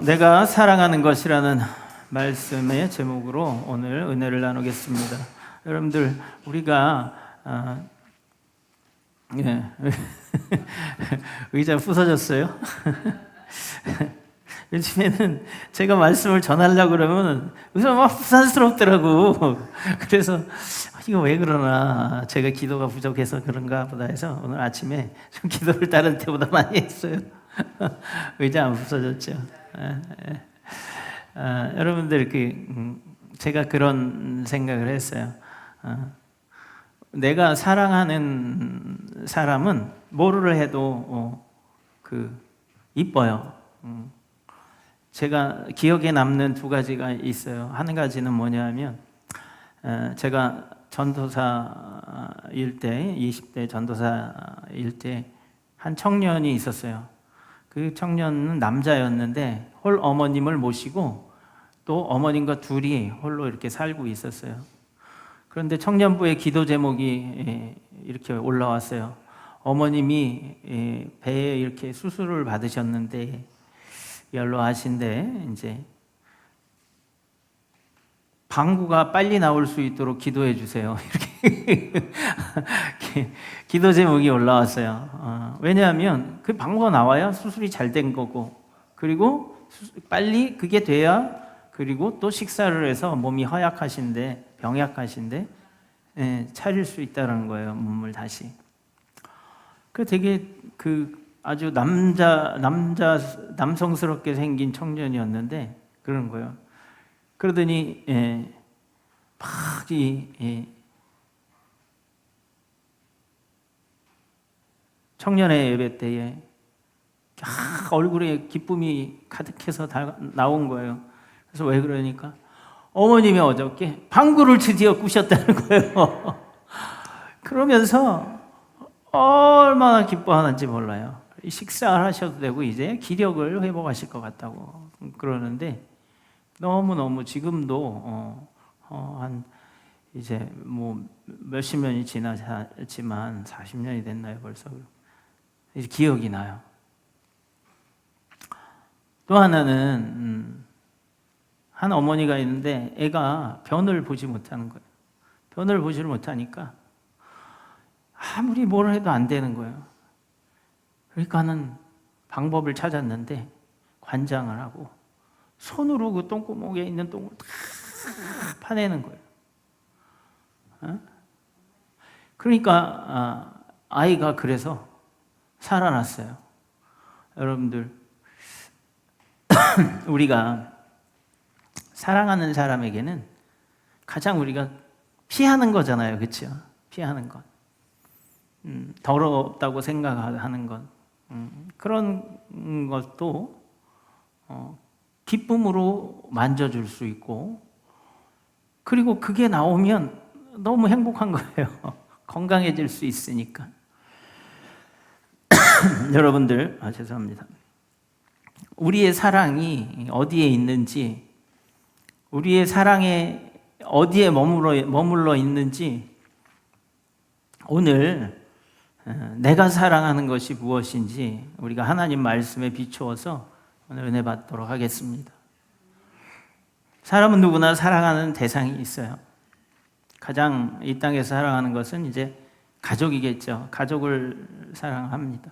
내가 사랑하는 것이라는 말씀의 제목으로 오늘 은혜를 나누겠습니다. 여러분들 우리가 의자 부서졌어요? 요즘에는 제가 말씀을 전하려고 그러면 의자 막 부산스럽더라고. 그래서 이거 왜 그러나, 제가 기도가 부족해서 그런가 보다 해서 오늘 아침에 좀 기도를 다른 때보다 많이 했어요. 의자 안 부서졌죠. 여러분들 제가 그런 생각을 했어요. 내가 사랑하는 사람은 뭐를 해도 이뻐요. 제가 기억에 남는 두 가지가 있어요. 한 가지는 뭐냐면 제가 전도사일 때, 20대 전도사일 때 한 청년이 있었어요. 그 청년은 남자였는데 홀 어머님을 모시고 또 어머님과 둘이 홀로 이렇게 살고 있었어요. 그런데 청년부의 기도 제목이 이렇게 올라왔어요. 어머님이 배에 이렇게 수술을 받으셨는데 연로하신데 이제 방구가 빨리 나올 수 있도록 기도해 주세요. 이렇게 기도 제목이 올라왔어요. 왜냐하면 그 방구가 나와야 수술이 잘 된 거고, 그리고 빨리 그게 돼야, 그리고 또 식사를 해서 몸이 허약하신데, 병약하신데 차릴 수 있다는 거예요. 몸을 다시. 그 되게 아주 남성스럽게 생긴 청년이었는데 그런 거예요. 그러더니 막 청년의 예배 때에 얼굴에 기쁨이 가득해서 나온 거예요. 그래서 왜 그러니까 어머님이 어저께 방구를 드디어 꾸셨다는 거예요. 그러면서 얼마나 기뻐하는지 몰라요. 식사를 하셔도 되고 이제 기력을 회복하실 것 같다고 그러는데, 너무너무 지금도 한 이제 뭐 몇십 년이 지났지만 40년이 됐나요 벌써? 이제 기억이 나요. 또 하나는 한 어머니가 있는데 애가 변을 보지 못하는 거예요. 변을 보지를 못하니까 아무리 뭘 해도 안 되는 거예요. 그러니까는 방법을 찾았는데 관장을 하고 손으로 그 똥구멍에 있는 똥을 다 파내는 거예요. 그러니까 아이가 그래서 살아났어요. 여러분들 우리가 사랑하는 사람에게는 가장 우리가 피하는 거잖아요. 그렇죠? 피하는 것. 더럽다고 생각하는 것. 그런 것도 기쁨으로 만져줄 수 있고, 그리고 그게 나오면 너무 행복한 거예요. 건강해질 수 있으니까. 여러분들, 죄송합니다. 우리의 사랑이 어디에 있는지, 우리의 사랑에 어디에 머물러 있는지, 오늘 내가 사랑하는 것이 무엇인지 우리가 하나님 말씀에 비추어서 오늘 은혜 받도록 하겠습니다. 사람은 누구나 사랑하는 대상이 있어요. 가장 이 땅에서 사랑하는 것은 이제 가족이겠죠. 가족을 사랑합니다.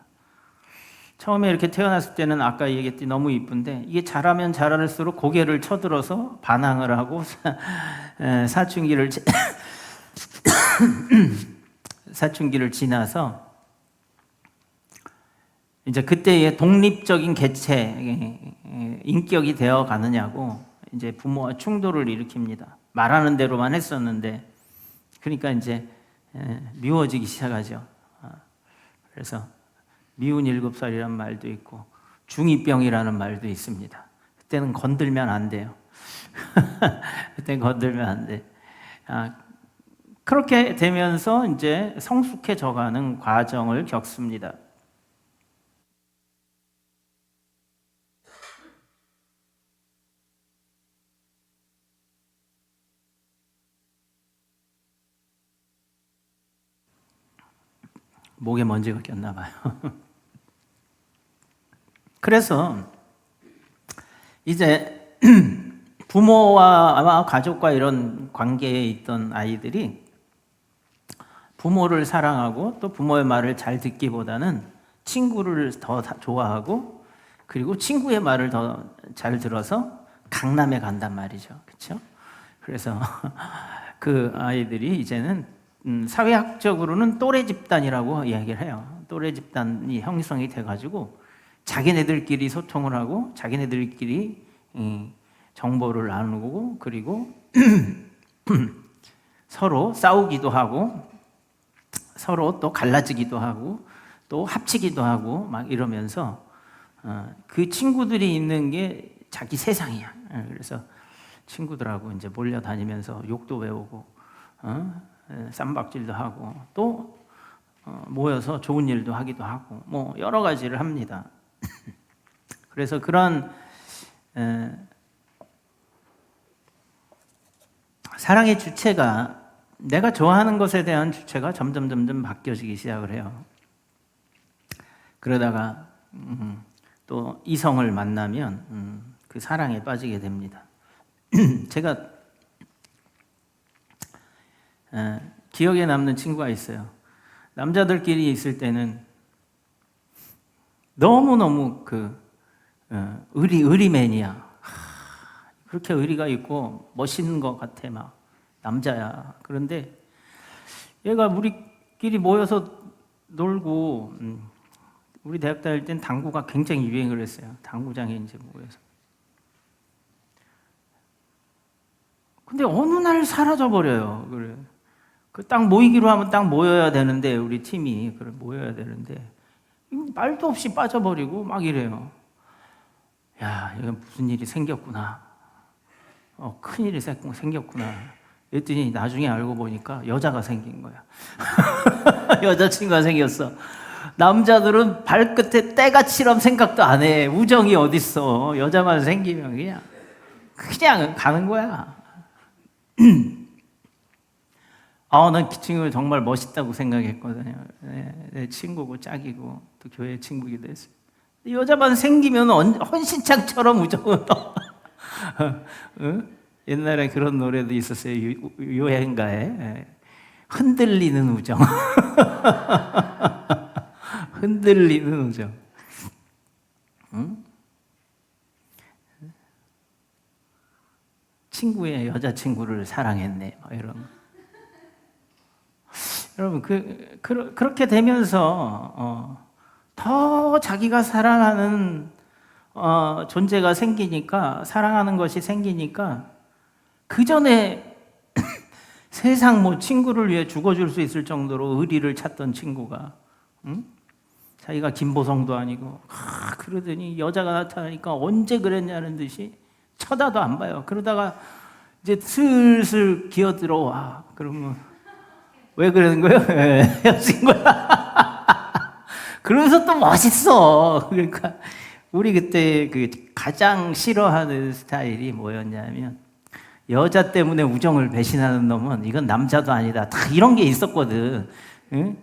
처음에 이렇게 태어났을 때는 아까 얘기했듯이 너무 이쁜데, 이게 자라면 자랄수록 고개를 쳐들어서 반항을 하고 사춘기를 지나서 이제 그때의 독립적인 개체, 인격이 되어 가느냐고 이제 부모와 충돌을 일으킵니다. 말하는 대로만 했었는데, 그러니까 이제 미워지기 시작하죠. 그래서 미운 7살이란 말도 있고 중2병이라는 말도 있습니다. 그때는 건들면 안 돼요. 그때는 건들면 안 돼. 그렇게 되면서 이제 성숙해져가는 과정을 겪습니다. 목에 먼지가 꼈나 봐요. 그래서 이제 부모와 가족과 이런 관계에 있던 아이들이 부모를 사랑하고 또 부모의 말을 잘 듣기보다는 친구를 더 좋아하고 그리고 친구의 말을 더 잘 들어서 강남에 간단 말이죠. 그렇죠? 그래서 그 아이들이 이제는 사회학적으로는 또래 집단이라고 이야기를 해요. 또래 집단이 형성이 돼가지고 자기네들끼리 소통을 하고 자기네들끼리 정보를 나누고 그리고 서로 싸우기도 하고 서로 또 갈라지기도 하고 또 합치기도 하고 막 이러면서 그 친구들이 있는 게 자기 세상이야. 그래서 친구들하고 이제 몰려다니면서 욕도 배우고 쌈박질도 하고 또 모여서 좋은 일도 하기도 하고 뭐 여러 가지를 합니다. 그래서 그런 사랑의 주체가 내가 좋아하는 것에 대한 주체가 점점 바뀌어지기 시작을 해요. 그러다가 또 이성을 만나면 그 사랑에 빠지게 됩니다. 제가 기억에 남는 친구가 있어요. 남자들끼리 있을 때는 너무너무 의리맨이야. 그렇게 의리가 있고 멋있는 것 같아. 막 남자야. 그런데 얘가 우리끼리 모여서 놀고 우리 대학 다닐 땐 당구가 굉장히 유행을 했어요. 당구장에 이제 모여서. 근데 어느 날 사라져 버려요. 그래. 그 딱 모이기로 하면 딱 모여야 되는데 우리 팀이 그래 모여야 되는데 말도 없이 빠져버리고 막 이래요. 야, 이건 무슨 일이 생겼구나. 큰 일이 생겼구나. 그랬더니 나중에 알고 보니까 여자가 생긴 거야. 여자친구가 생겼어. 남자들은 발끝에 때가치럼 생각도 안 해. 우정이 어딨어. 여자만 생기면 그냥 가는 거야. 난 그 친구 정말 멋있다고 생각했거든요. 내 친구고 짝이고 또 교회 친구기도 했어요. 여자만 생기면 헌신창처럼 우정은 옛날에 그런 노래도 있었어요. 유행가에 흔들리는 우정. 흔들리는 우정. 친구의 여자친구를 사랑했네. 이런. 여러분 그렇게 되면서 더 자기가 사랑하는 존재가 생기니까 사랑하는 것이 생기니까 그 전에 세상 뭐 친구를 위해 죽어줄 수 있을 정도로 의리를 찾던 친구가 자기가 김보성도 아니고 그러더니 여자가 나타나니까 언제 그랬냐는 듯이 쳐다도 안 봐요. 그러다가 이제 슬슬 기어들어와. 그러면 왜 그러는 거예요? 헤어진 거야. 그러면서 또 멋있어. 그러니까 우리 그때 그 가장 싫어하는 스타일이 뭐였냐면 여자 때문에 우정을 배신하는 놈은 이건 남자도 아니다. 다 이런 게 있었거든. 응?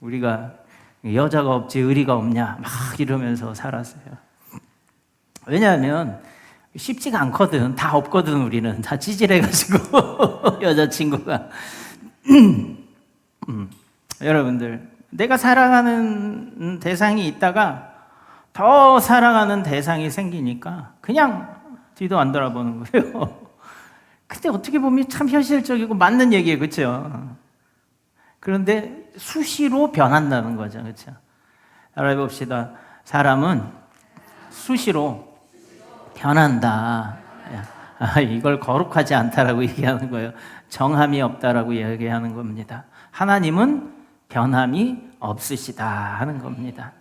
우리가 여자가 없지 의리가 없냐 막 이러면서 살았어요. 왜냐하면 쉽지가 않거든. 다 없거든. 우리는 다 찌질해가지고 여자친구가. 여러분들 내가 사랑하는 대상이 있다가 더 사랑하는 대상이 생기니까 그냥 뒤도 안 돌아보는 거예요. 근데 어떻게 보면 참 현실적이고 맞는 얘기예요. 그렇죠? 그런데 수시로 변한다는 거죠. 그렇죠? 알아봅시다. 사람은 수시로 변한다. 이걸 거룩하지 않다라고 얘기하는 거예요. 정함이 없다라고 얘기하는 겁니다. 하나님은 변함이 없으시다 하는 겁니다.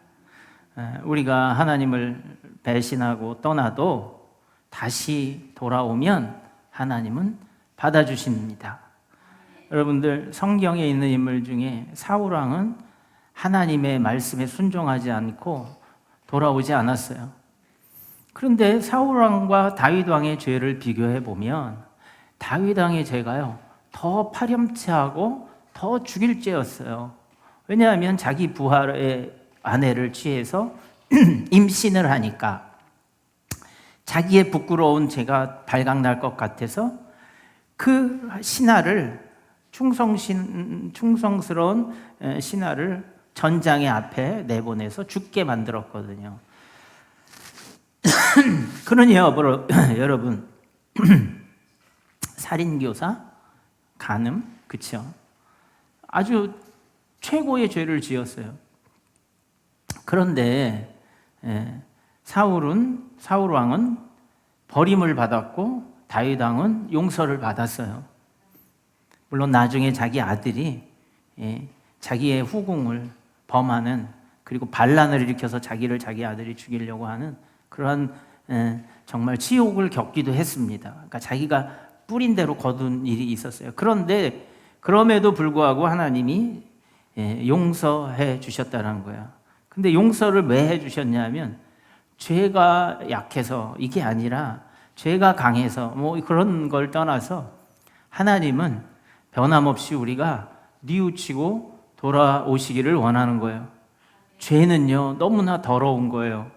우리가 하나님을 배신하고 떠나도 다시 돌아오면 하나님은 받아주십니다. 여러분들 성경에 있는 인물 중에 사울왕은 하나님의 말씀에 순종하지 않고 돌아오지 않았어요. 그런데 사울왕과 다윗왕의 죄를 비교해 보면 다윗왕의 죄가요 더 파렴치하고 더 죽일 죄였어요. 왜냐하면 자기 부하의 아내를 취해서 임신을 하니까 자기의 부끄러운 죄가 발각날 것 같아서 그 신하를 충성스러운 신하를 전장의 앞에 내보내서 죽게 만들었거든요. 그러니 여러분 살인교사, 간음, 그렇죠? 아주 최고의 죄를 지었어요. 그런데 사울 왕은 버림을 받았고 다윗 왕은 용서를 받았어요. 물론 나중에 자기 아들이 자기의 후궁을 범하는, 그리고 반란을 일으켜서 자기 아들이 죽이려고 하는 그런 정말 치욕을 겪기도 했습니다. 그러니까 자기가 뿌린 대로 거둔 일이 있었어요. 그런데 그럼에도 불구하고 하나님이 용서해 주셨다는 거예요. 근데 용서를 왜 해 주셨냐면 죄가 약해서 이게 아니라 죄가 강해서 뭐 그런 걸 떠나서 하나님은 변함없이 우리가 뉘우치고 돌아오시기를 원하는 거예요. 죄는요 너무나 더러운 거예요.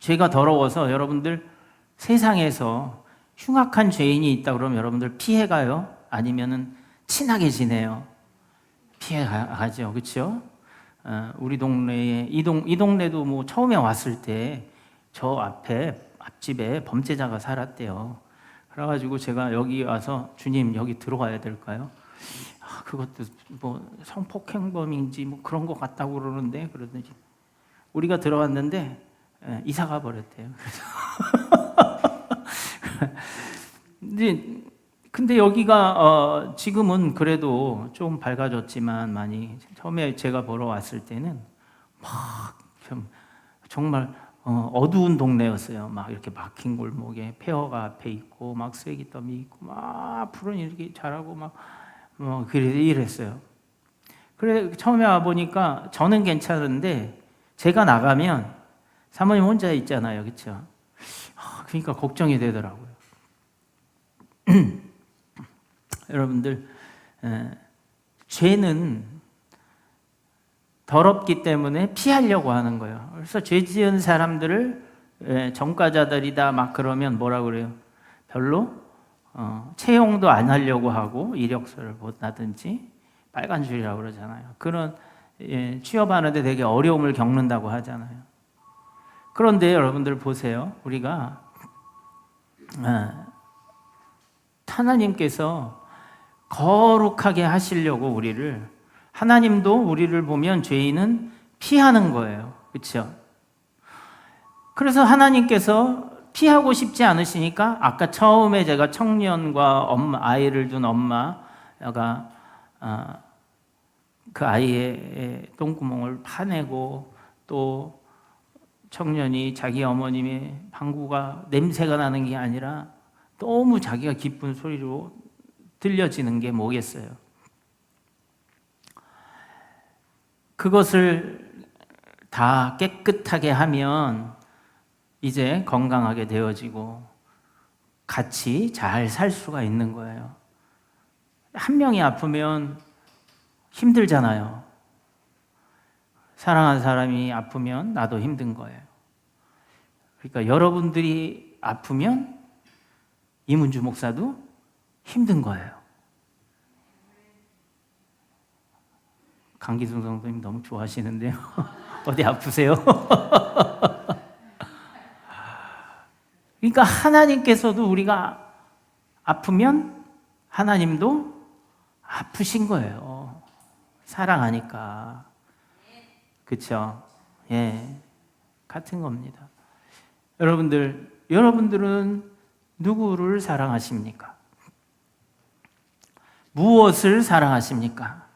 죄가 더러워서 여러분들 세상에서 흉악한 죄인이 있다 그러면 여러분들 피해가요? 아니면은 친하게 지내요? 피해가죠, 그렇죠? 우리 동네에 이 동네도 뭐 처음에 왔을 때 저 앞집에 범죄자가 살았대요. 그래가지고 제가 여기 와서 주님 여기 들어가야 될까요? 그것도 뭐 성폭행범인지 뭐 그런 것 같다고 그러더니 우리가 들어왔는데 이사가 버렸대요. 근데 여기가 지금은 그래도 좀 밝아졌지만 많이 처음에 제가 보러 왔을 때는 막 정말 어두운 동네였어요. 막 이렇게 막힌 골목에 폐허가 앞에 있고 막 쓰레기더미 있고 막 불은 이렇게 자라고 막 이랬어요. 그래 처음에 와 보니까 저는 괜찮은데 제가 나가면 사모님 혼자 있잖아요, 그렇죠? 그러니까 걱정이 되더라고요. 여러분들 죄는 더럽기 때문에 피하려고 하는 거예요. 그래서 죄 지은 사람들을 전과자들이다 막 그러면 뭐라 그래요? 별로 채용도 안 하려고 하고 이력서를 보다든지 빨간 줄이라고 그러잖아요. 그런 취업하는데 되게 어려움을 겪는다고 하잖아요. 그런데 여러분들 보세요. 우리가 하나님께서 거룩하게 하시려고 하나님도 우리를 보면 죄인은 피하는 거예요. 그렇죠? 그래서 하나님께서 피하고 싶지 않으시니까 아까 처음에 제가 청년과 아이를 둔 엄마가 그 아이의 똥구멍을 파내고 또 청년이 자기 어머님의 방구가 냄새가 나는 게 아니라 너무 자기가 기쁜 소리로 들려지는 게 뭐겠어요? 그것을 다 깨끗하게 하면 이제 건강하게 되어지고 같이 잘 살 수가 있는 거예요. 한 명이 아프면 힘들잖아요. 사랑하는 사람이 아프면 나도 힘든 거예요. 그러니까 여러분들이 아프면 이문주 목사도 힘든 거예요. 강기순 성도님 너무 좋아하시는데요. 어디 아프세요? 그러니까 하나님께서도 우리가 아프면 하나님도 아프신 거예요. 사랑하니까. 그렇죠? 예, 같은 겁니다. 여러분들은 누구를 사랑하십니까? 무엇을 사랑하십니까?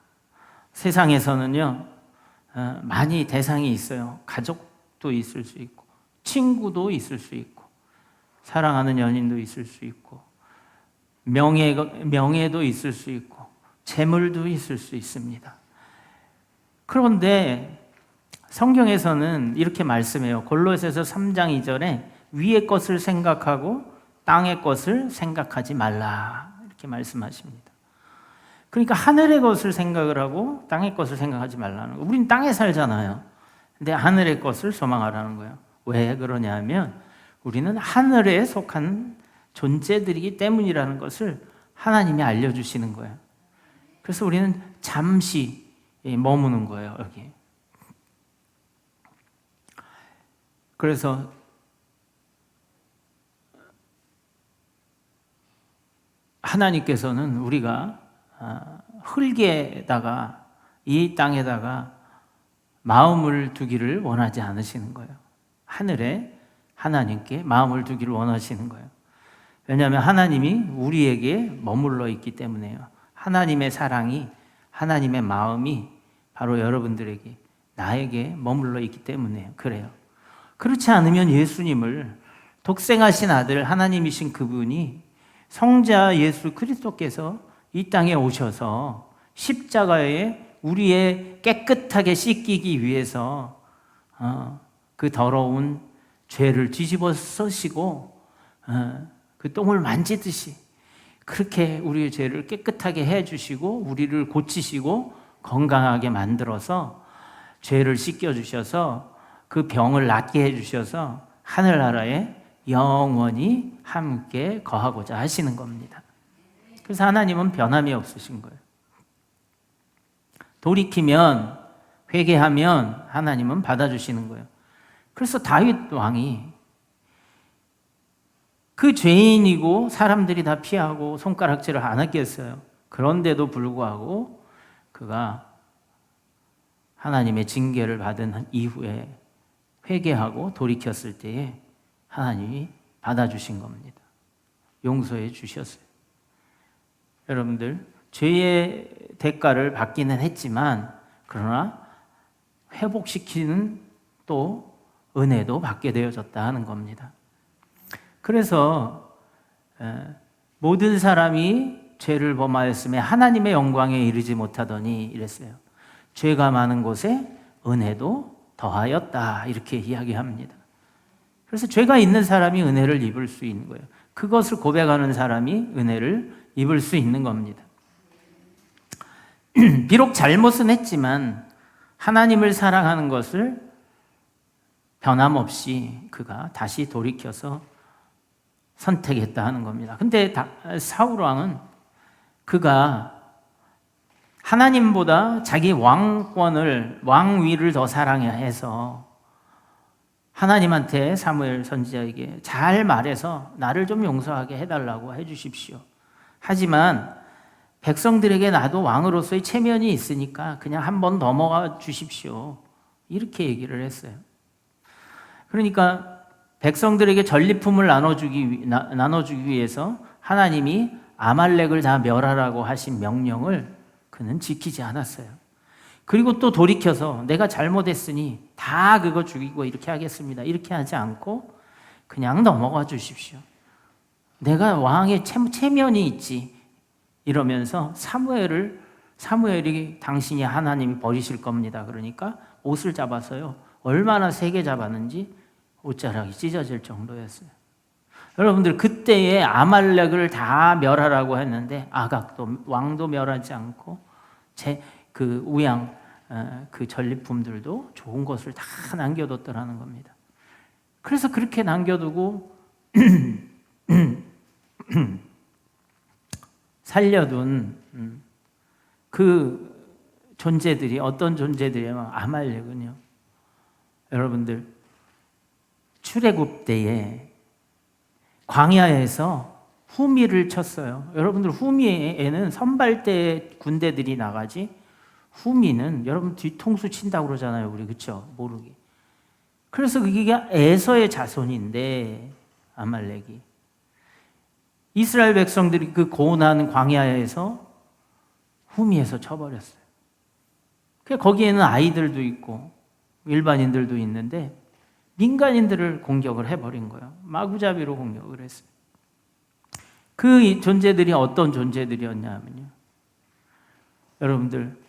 세상에서는요, 많이 대상이 있어요. 가족도 있을 수 있고, 친구도 있을 수 있고, 사랑하는 연인도 있을 수 있고, 명예도 있을 수 있고, 재물도 있을 수 있습니다. 그런데 성경에서는 이렇게 말씀해요. 골로새서 3장 2절에 위의 것을 생각하고 땅의 것을 생각하지 말라 이렇게 말씀하십니다. 그러니까 하늘의 것을 생각을 하고 땅의 것을 생각하지 말라는 거예요. 우린 땅에 살잖아요. 근데 하늘의 것을 소망하라는 거예요. 왜 그러냐면 우리는 하늘에 속한 존재들이기 때문이라는 것을 하나님이 알려주시는 거예요. 그래서 우리는 잠시 머무는 거예요, 여기. 그래서 하나님께서는 우리가 흙에다가 이 땅에다가 마음을 두기를 원하지 않으시는 거예요. 하늘에 하나님께 마음을 두기를 원하시는 거예요. 왜냐하면 하나님이 우리에게 머물러 있기 때문에요. 하나님의 사랑이, 하나님의 마음이 바로 여러분들에게, 나에게 머물러 있기 때문에요. 그래요. 그렇지 않으면 예수님을, 독생하신 아들 하나님이신 그분이 성자 예수 그리스도께서 이 땅에 오셔서 십자가에 우리의 깨끗하게 씻기기 위해서 그 더러운 죄를 뒤집어 쓰시고 그 똥을 만지듯이 그렇게 우리의 죄를 깨끗하게 해주시고 우리를 고치시고 건강하게 만들어서 죄를 씻겨주셔서 그 병을 낫게 해주셔서 하늘나라에 영원히 함께 거하고자 하시는 겁니다. 그래서 하나님은 변함이 없으신 거예요. 돌이키면, 회개하면 하나님은 받아주시는 거예요. 그래서 다윗 왕이 그 죄인이고 사람들이 다 피하고 손가락질을 안 했겠어요. 그런데도 불구하고 그가 하나님의 징계를 받은 이후에 회개하고 돌이켰을 때에 하나님이 받아주신 겁니다. 용서해 주셨어요. 여러분들, 죄의 대가를 받기는 했지만 그러나 회복시키는 또 은혜도 받게 되어졌다 하는 겁니다. 그래서 모든 사람이 죄를 범하였음에 하나님의 영광에 이르지 못하더니 이랬어요. 죄가 많은 곳에 은혜도 더하였다, 이렇게 이야기합니다. 그래서 죄가 있는 사람이 은혜를 입을 수 있는 거예요. 그것을 고백하는 사람이 은혜를 입을 수 있는 겁니다. 비록 잘못은 했지만 하나님을 사랑하는 것을 변함없이 그가 다시 돌이켜서 선택했다 하는 겁니다. 근데 사울 왕은 그가 하나님보다 자기 왕권을, 왕위를 더 사랑해서 하나님한테 사무엘 선지자에게 잘 말해서 나를 좀 용서하게 해달라고 해주십시오. 하지만 백성들에게 나도 왕으로서의 체면이 있으니까 그냥 한 번 넘어가 주십시오. 이렇게 얘기를 했어요. 그러니까 백성들에게 전리품을 나눠주기 위해서 하나님이 아말렉을 다 멸하라고 하신 명령을 그는 지키지 않았어요. 그리고 또 돌이켜서 내가 잘못했으니 다 그거 죽이고 이렇게 하겠습니다, 이렇게 하지 않고 그냥 넘어가 주십시오. 내가 왕의 체면이 있지, 이러면서 사무엘이 당신이 하나님이 버리실 겁니다. 그러니까 옷을 잡아서요, 얼마나 세게 잡았는지 옷자락이 찢어질 정도였어요. 여러분들, 그때에 아말렉을 다 멸하라고 했는데 아각도, 왕도 멸하지 않고 그 우양, 그 전리품들도 좋은 것을 다 남겨뒀더라는 겁니다. 그래서 그렇게 남겨두고 살려둔 그 존재들이 어떤 존재들이냐면 아말렉은요, 여러분들, 출애굽 때에 광야에서 후미를 쳤어요. 여러분들, 후미에는 선발대 군대들이 나가지, 후미는 여러분 뒤통수 친다고 그러잖아요, 우리. 그렇죠? 모르게. 그래서 그게 에서의 자손인데 아말렉이 이스라엘 백성들이 그 고난 광야에서 후미에서 쳐버렸어요. 거기에는 아이들도 있고 일반인들도 있는데 민간인들을 공격을 해버린 거예요. 마구잡이로 공격을 했어요. 그 존재들이 어떤 존재들이었냐면요, 여러분들,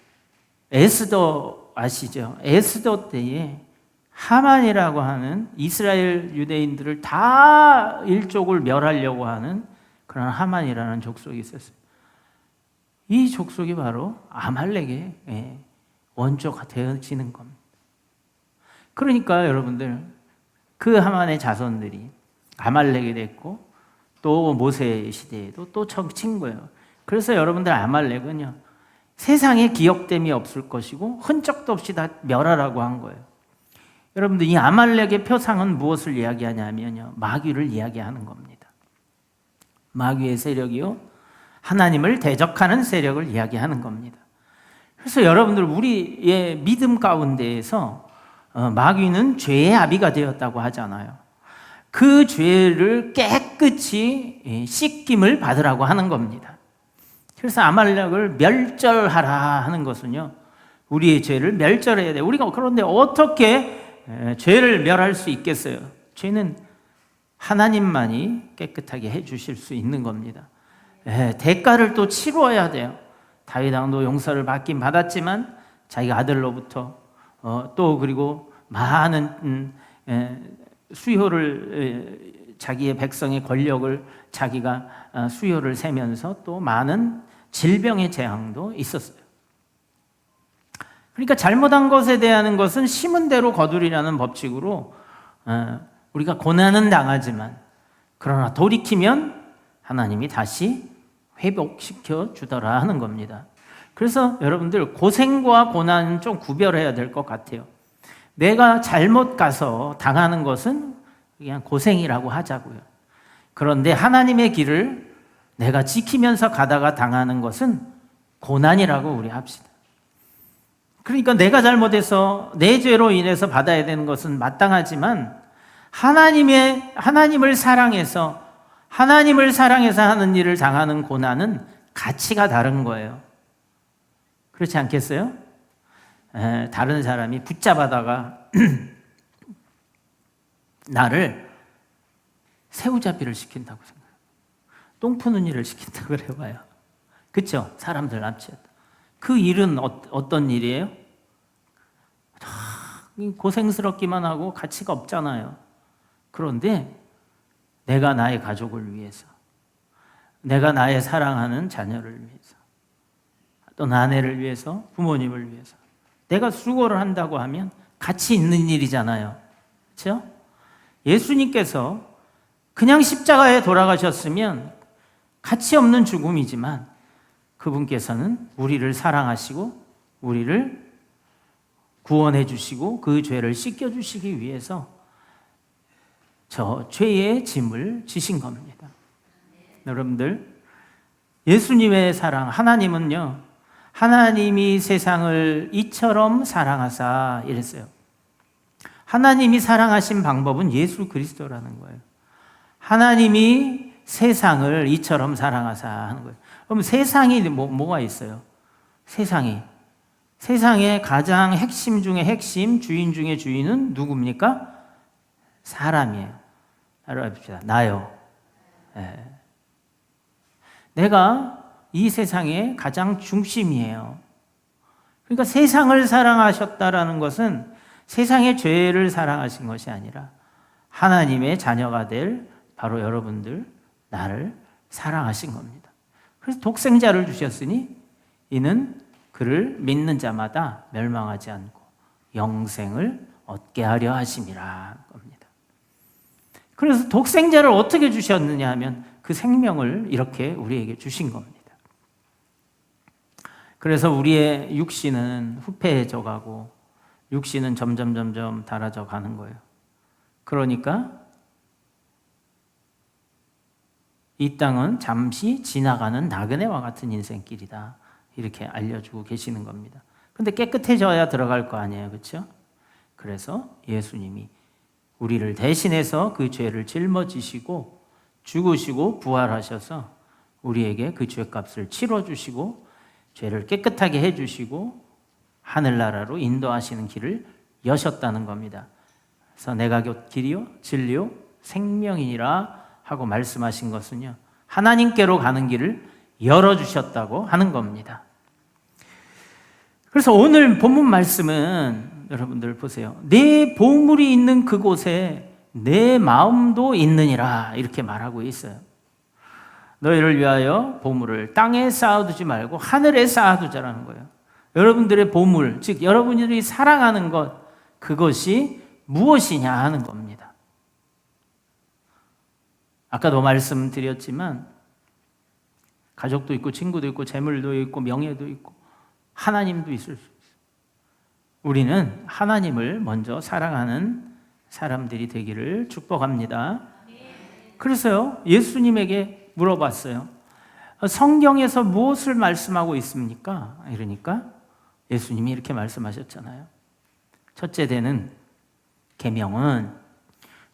에스더 아시죠? 에스더 때에 하만이라고 하는 이스라엘 유대인들을 다 일족을 멸하려고 하는 그런 하만이라는 족속이 있었어요. 이 족속이 바로 아말렉의 원조가 되어지는 겁니다. 그러니까 여러분들, 그 하만의 자손들이 아말렉이 됐고 또 모세 시대에도 또 친 거예요. 그래서 여러분들 아말렉은요 세상에 기억됨이 없을 것이고 흔적도 없이 다 멸하라고 한 거예요. 여러분들 이 아말렉의 표상은 무엇을 이야기하냐면요 마귀를 이야기하는 겁니다. 마귀의 세력이요 하나님을 대적하는 세력을 이야기하는 겁니다. 그래서 여러분들 우리의 믿음 가운데에서 마귀는 죄의 아비가 되었다고 하잖아요. 그 죄를 깨끗이 씻김을 받으라고 하는 겁니다. 그래서 아말렉을 멸절하라 하는 것은요 우리의 죄를 멸절해야 돼요. 우리가 그런데 어떻게 죄를 멸할 수 있겠어요? 죄는 하나님만이 깨끗하게 해주실 수 있는 겁니다. 대가를 또 치루어야 돼요. 다윗 왕도 용서를 받긴 받았지만 자기 아들로부터 또 그리고 많은 수효를 자기의 백성의 권력을 자기가 수효를 세면서 또 많은 질병의 재앙도 있었어요. 그러니까 잘못한 것에 대한 것은 심은 대로 거두리라는 법칙으로 우리가 고난은 당하지만 그러나 돌이키면 하나님이 다시 회복시켜 주더라 하는 겁니다. 그래서 여러분들 고생과 고난은 좀 구별해야 될 것 같아요. 내가 잘못 가서 당하는 것은 그냥 고생이라고 하자고요. 그런데 하나님의 길을 내가 지키면서 가다가 당하는 것은 고난이라고 우리 합시다. 그러니까 내가 잘못해서 내 죄로 인해서 받아야 되는 것은 마땅하지만 하나님을 사랑해서 하는 일을 당하는 고난은 가치가 다른 거예요. 그렇지 않겠어요? 다른 사람이 붙잡아다가 나를 새우잡이를 시킨다고 생각해요. 똥 푸는 일을 시킨다고 그래봐요. 그렇죠? 사람들 납치했다. 그 일은 어떤 일이에요? 고생스럽기만 하고 가치가 없잖아요. 그런데 내가 나의 가족을 위해서, 내가 나의 사랑하는 자녀를 위해서, 또 아내를 위해서, 부모님을 위해서 내가 수고를 한다고 하면 가치 있는 일이잖아요. 그렇죠? 예수님께서 그냥 십자가에 돌아가셨으면 가치 없는 죽음이지만 그분께서는 우리를 사랑하시고 우리를 구원해 주시고 그 죄를 씻겨 주시기 위해서 저 죄의 짐을 지신 겁니다. 여러분들 예수님의 사랑, 하나님은요 하나님이 세상을 이처럼 사랑하사 이랬어요. 하나님이 사랑하신 방법은 예수 그리스도라는 거예요. 하나님이 세상을 이처럼 사랑하사 하는 거예요. 그럼 세상이 뭐가 있어요? 세상의 가장 핵심 중에 핵심, 주인 중에 주인은 누굽니까? 사람이에요. 따라합시다. 나요. 내가 이 세상의 가장 중심이에요. 그러니까 세상을 사랑하셨다라는 것은 세상의 죄를 사랑하신 것이 아니라 하나님의 자녀가 될 바로 여러분들, 나를 사랑하신 겁니다. 그래서 독생자를 주셨으니 이는 그를 믿는 자마다 멸망하지 않고 영생을 얻게 하려 하심이라 겁니다. 그래서 독생자를 어떻게 주셨느냐 하면 그 생명을 이렇게 우리에게 주신 겁니다. 그래서 우리의 육신은 후패해져 가고 육신은 점점 닳아져 가는 거예요. 그러니까 이 땅은 잠시 지나가는 나그네와 같은 인생길이다. 이렇게 알려주고 계시는 겁니다. 근데 깨끗해져야 들어갈 거 아니에요. 그렇죠? 그래서 예수님이 우리를 대신해서 그 죄를 짊어지시고 죽으시고 부활하셔서 우리에게 그 죄값을 치러주시고 죄를 깨끗하게 해주시고 하늘나라로 인도하시는 길을 여셨다는 겁니다. 그래서 내가 길이요 진리요 생명이니라 하고 말씀하신 것은요 하나님께로 가는 길을 열어주셨다고 하는 겁니다. 그래서 오늘 본문 말씀은 여러분들 보세요. 내 보물이 있는 그곳에 내 마음도 있느니라 이렇게 말하고 있어요. 너희를 위하여 보물을 땅에 쌓아두지 말고 하늘에 쌓아두자라는 거예요. 여러분들의 보물, 즉 여러분들이 사랑하는 것, 그것이 무엇이냐 하는 겁니다. 아까도 말씀드렸지만 가족도 있고 친구도 있고 재물도 있고 명예도 있고 하나님도 있을 수 있어요. 우리는 하나님을 먼저 사랑하는 사람들이 되기를 축복합니다. 그래서요, 예수님에게 물어봤어요. 성경에서 무엇을 말씀하고 있습니까? 이러니까 예수님이 이렇게 말씀하셨잖아요. 첫째 되는 계명은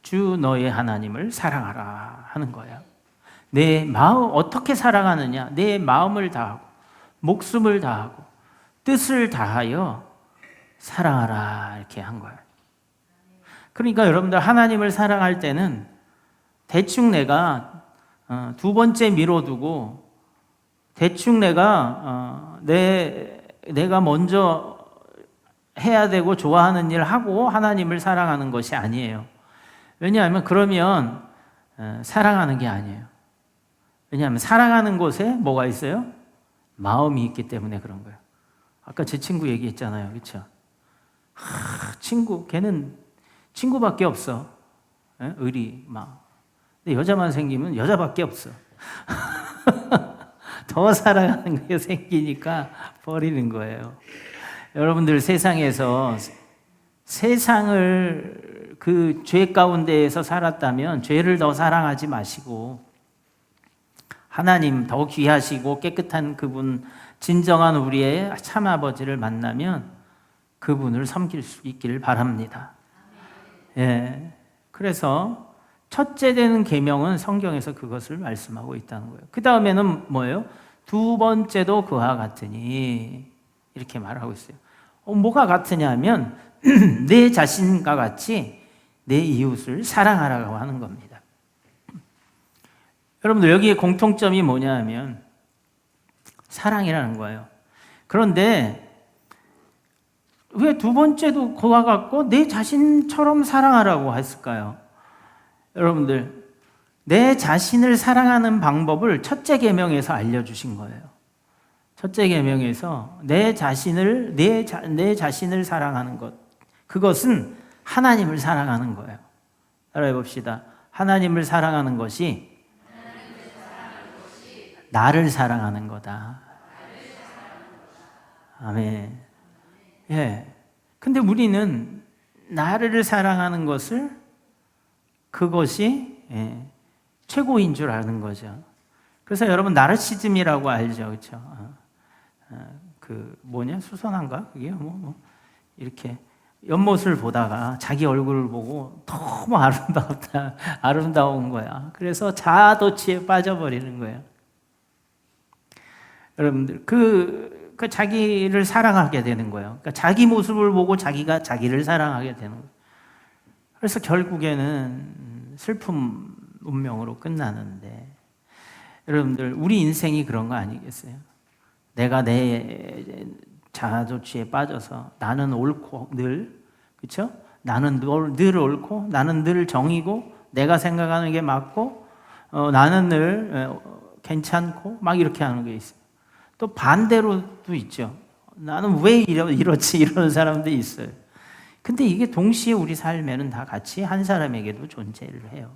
주 너의 하나님을 사랑하라 하는 거야. 내 마음 어떻게 사랑하느냐? 내 마음을 다하고 목숨을 다하고 뜻을 다하여 사랑하라 이렇게 한 거야. 그러니까 여러분들 하나님을 사랑할 때는 대충 내가 두 번째 미뤄두고 대충 내가 먼저 해야 되고 좋아하는 일 하고 하나님을 사랑하는 것이 아니에요. 왜냐하면 그러면 사랑하는 게 아니에요. 왜냐하면 사랑하는 곳에 뭐가 있어요? 마음이 있기 때문에 그런 거예요. 아까 제 친구 얘기했잖아요. 그렇죠? 친구, 걔는 친구밖에 없어. 의리, 막. 근데 여자만 생기면 여자밖에 없어. 더 사랑하는 게 생기니까 버리는 거예요. 여러분들 세상에서 세상을 그 죄 가운데에서 살았다면 죄를 더 사랑하지 마시고 하나님 더 귀하시고 깨끗한 그분, 진정한 우리의 참 아버지를 만나면 그분을 섬길 수 있기를 바랍니다. 예. 그래서 첫째 되는 계명은 성경에서 그것을 말씀하고 있다는 거예요. 그 다음에는 뭐예요? 두 번째도 그와 같으니 이렇게 말하고 있어요. 뭐가 같으냐 하면 내 자신과 같이 내 이웃을 사랑하라고 하는 겁니다. 여러분들 여기에 공통점이 뭐냐 하면 사랑이라는 거예요. 그런데 왜 두 번째도 그와 같고 내 자신처럼 사랑하라고 했을까요? 여러분들 내 자신을 사랑하는 방법을 첫째 계명에서 알려주신 거예요. 첫째 계명에서 내 자신을 사랑하는 것, 그것은 하나님을 사랑하는 거예요. 따라해 봅시다. 하나님을 사랑하는 것이 나를 사랑하는 거다. 아멘. 예. 근데 우리는 나를 사랑하는 것을 그것이 최고인 줄 아는 거죠. 그래서 여러분 나르시즘이라고 알죠, 그렇죠? 그 뭐냐 수선한가 그게 이렇게 옆모습을 보다가 자기 얼굴을 보고 너무 아름다운 거야. 그래서 자아도취에 빠져버리는 거예요. 여러분들 그 자기를 사랑하게 되는 거예요. 그러니까 자기 모습을 보고 자기가 자기를 사랑하게 되는 거예요. 그래서 결국에는 슬픔 운명으로 끝나는데 여러분들 우리 인생이 그런 거 아니겠어요? 내가 내 자아도취에 빠져서 나는 옳고 늘 그렇죠? 나는 늘 옳고 나는 늘 정이고 내가 생각하는 게 맞고 나는 늘 괜찮고 막 이렇게 하는 게 있어요. 또 반대로도 있죠. 나는 왜 이렇지 이러는 사람도 있어요. 근데 이게 동시에 우리 삶에는 다 같이 한 사람에게도 존재를 해요.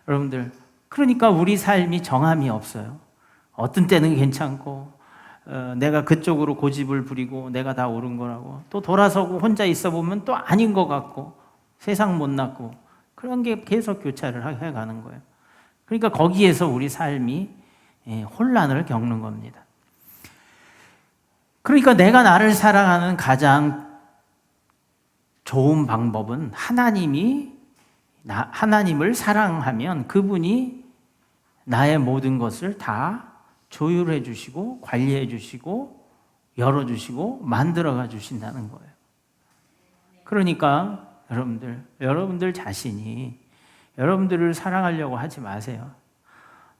여러분들 그러니까 우리 삶이 정함이 없어요. 어떤 때는 괜찮고 내가 그쪽으로 고집을 부리고 내가 다 옳은 거라고 또 돌아서고 혼자 있어 보면 또 아닌 것 같고 세상 못났고 그런 게 계속 교차를 해가는 거예요. 그러니까 거기에서 우리 삶이 혼란을 겪는 겁니다. 그러니까 내가 나를 사랑하는 가장 좋은 방법은 하나님을 사랑하면 그분이 나의 모든 것을 다 조율해 주시고 관리해 주시고 열어 주시고 만들어가 주신다는 거예요. 그러니까 여러분들 자신이 여러분들을 사랑하려고 하지 마세요.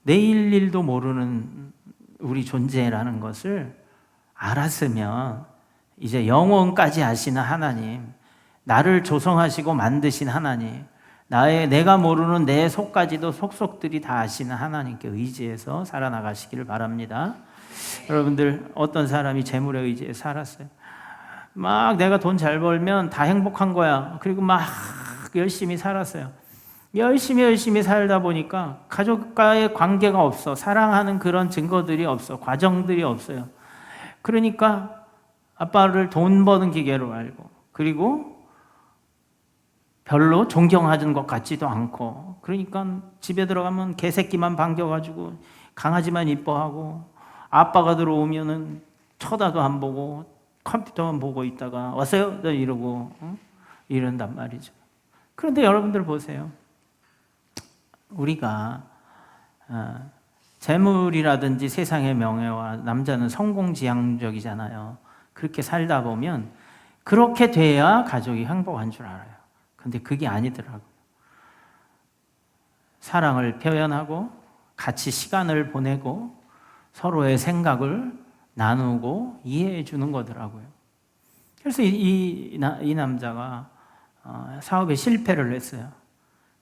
내일 일도 모르는 우리 존재라는 것을 알았으면 이제 영원까지 아시는 하나님, 나를 조성하시고 만드신 하나님, 내가 모르는 내 속까지도 속속들이 다 아시는 하나님께 의지해서 살아나가시기를 바랍니다. 여러분들 어떤 사람이 재물에 의지해서 살았어요. 막 내가 돈 잘 벌면 다 행복한 거야. 그리고 막 열심히 살았어요. 열심히 살다 보니까 가족과의 관계가 없어. 사랑하는 그런 증거들이 없어. 과정들이 없어요. 그러니까 아빠를 돈 버는 기계로 알고, 그리고 별로 존경하는 것 같지도 않고, 그러니까 집에 들어가면 개새끼만 반겨가지고 강아지만 이뻐하고, 아빠가 들어오면은 쳐다도 안 보고 컴퓨터만 보고 있다가 왔어요? 이러고 이런단 말이죠. 그런데 여러분들 보세요. 우리가 재물이라든지 세상의 명예와, 남자는 성공지향적이잖아요. 그렇게 살다 보면 그렇게 돼야 가족이 행복한 줄 알아요. 근데 그게 아니더라고요. 사랑을 표현하고 같이 시간을 보내고 서로의 생각을 나누고 이해해 주는 거더라고요. 그래서 이 남자가 사업에 실패를 했어요.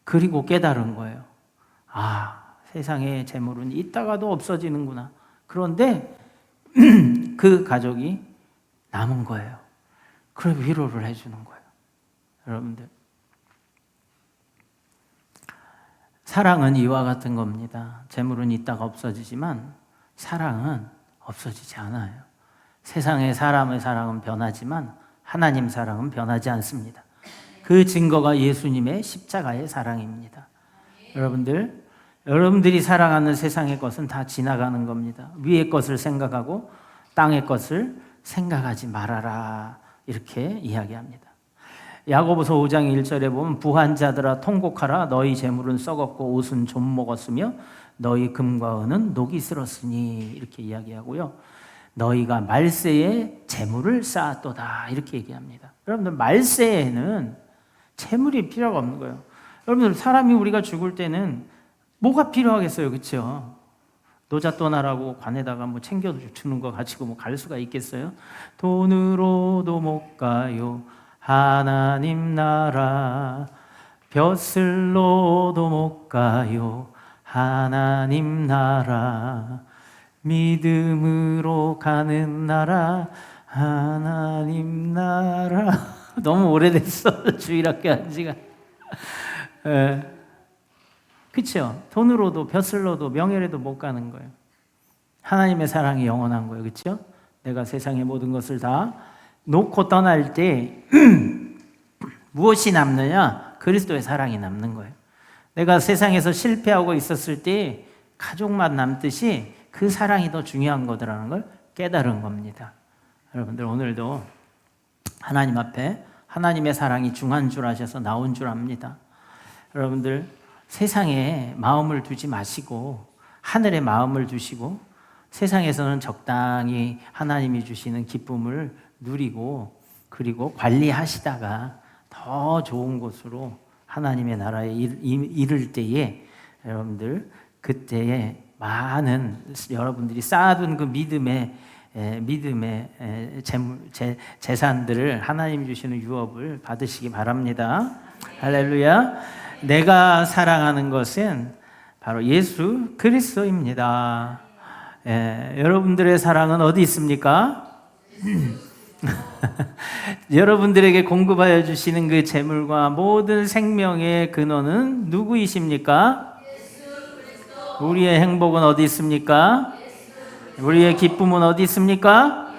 그리고 깨달은 거예요. 세상에 재물은 있다가도 없어지는구나. 그런데 그 가족이 남은 거예요. 그래서 위로를 해주는 거예요. 여러분들, 사랑은 이와 같은 겁니다. 재물은 있다가 없어지지만 사랑은 없어지지 않아요. 세상의 사람의 사랑은 변하지만 하나님 사랑은 변하지 않습니다. 그 증거가 예수님의 십자가의 사랑입니다. 여러분들이 사랑하는 세상의 것은 다 지나가는 겁니다. 위의 것을 생각하고 땅의 것을 생각하지 말아라, 이렇게 이야기합니다. 야고보서 5장 1절에 보면 부한 자들아 통곡하라. 너희 재물은 썩었고 옷은 좀 먹었으며 너희 금과 은은 녹이 슬었으니, 이렇게 이야기하고요. 너희가 말세에 재물을 쌓았도다, 이렇게 얘기합니다. 여러분들, 말세에는 재물이 필요가 없는 거예요. 여러분들, 사람이 우리가 죽을 때는 뭐가 필요하겠어요, 그렇죠? 노자 떠나라고 관에다가 뭐 챙겨주는 거 가지고 갈 수가 있겠어요? 돈으로도 못 가요 하나님 나라, 벼슬로도 못 가요 하나님 나라, 믿음으로 가는 나라 하나님 나라. 너무 오래됐어, 주일학교 한 지가. 그렇죠? 돈으로도 벼슬로도 명예로도 못 가는 거예요. 하나님의 사랑이 영원한 거예요. 그렇죠? 내가 세상의 모든 것을 다 놓고 떠날 때 무엇이 남느냐? 그리스도의 사랑이 남는 거예요. 내가 세상에서 실패하고 있었을 때 가족만 남듯이 그 사랑이 더 중요한 거더라는 걸 깨달은 겁니다. 여러분들, 오늘도 하나님 앞에 하나님의 사랑이 중한 줄 아셔서 나온 줄 압니다. 여러분들, 세상에 마음을 두지 마시고 하늘에 마음을 두시고 세상에서는 적당히 하나님이 주시는 기쁨을 누리고, 그리고 관리하시다가 더 좋은 곳으로 하나님의 나라에 이를 때에, 여러분들, 그때에 많은 여러분들이 쌓아둔 그 믿음의 재산들을, 하나님 주시는 유업을 받으시기 바랍니다. 할렐루야. 내가 사랑하는 것은 바로 예수 그리스도입니다. 여러분들의 사랑은 어디 있습니까? 여러분들에게 공급하여 주시는 그 재물과 모든 생명의 근원은 누구이십니까? 우리의 행복은 어디 있습니까? 우리의 기쁨은 어디 있습니까?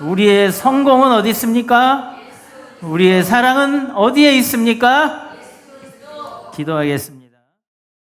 우리의 성공은 어디 있습니까? 우리의 사랑은 어디에 있습니까? 기도하겠습니다.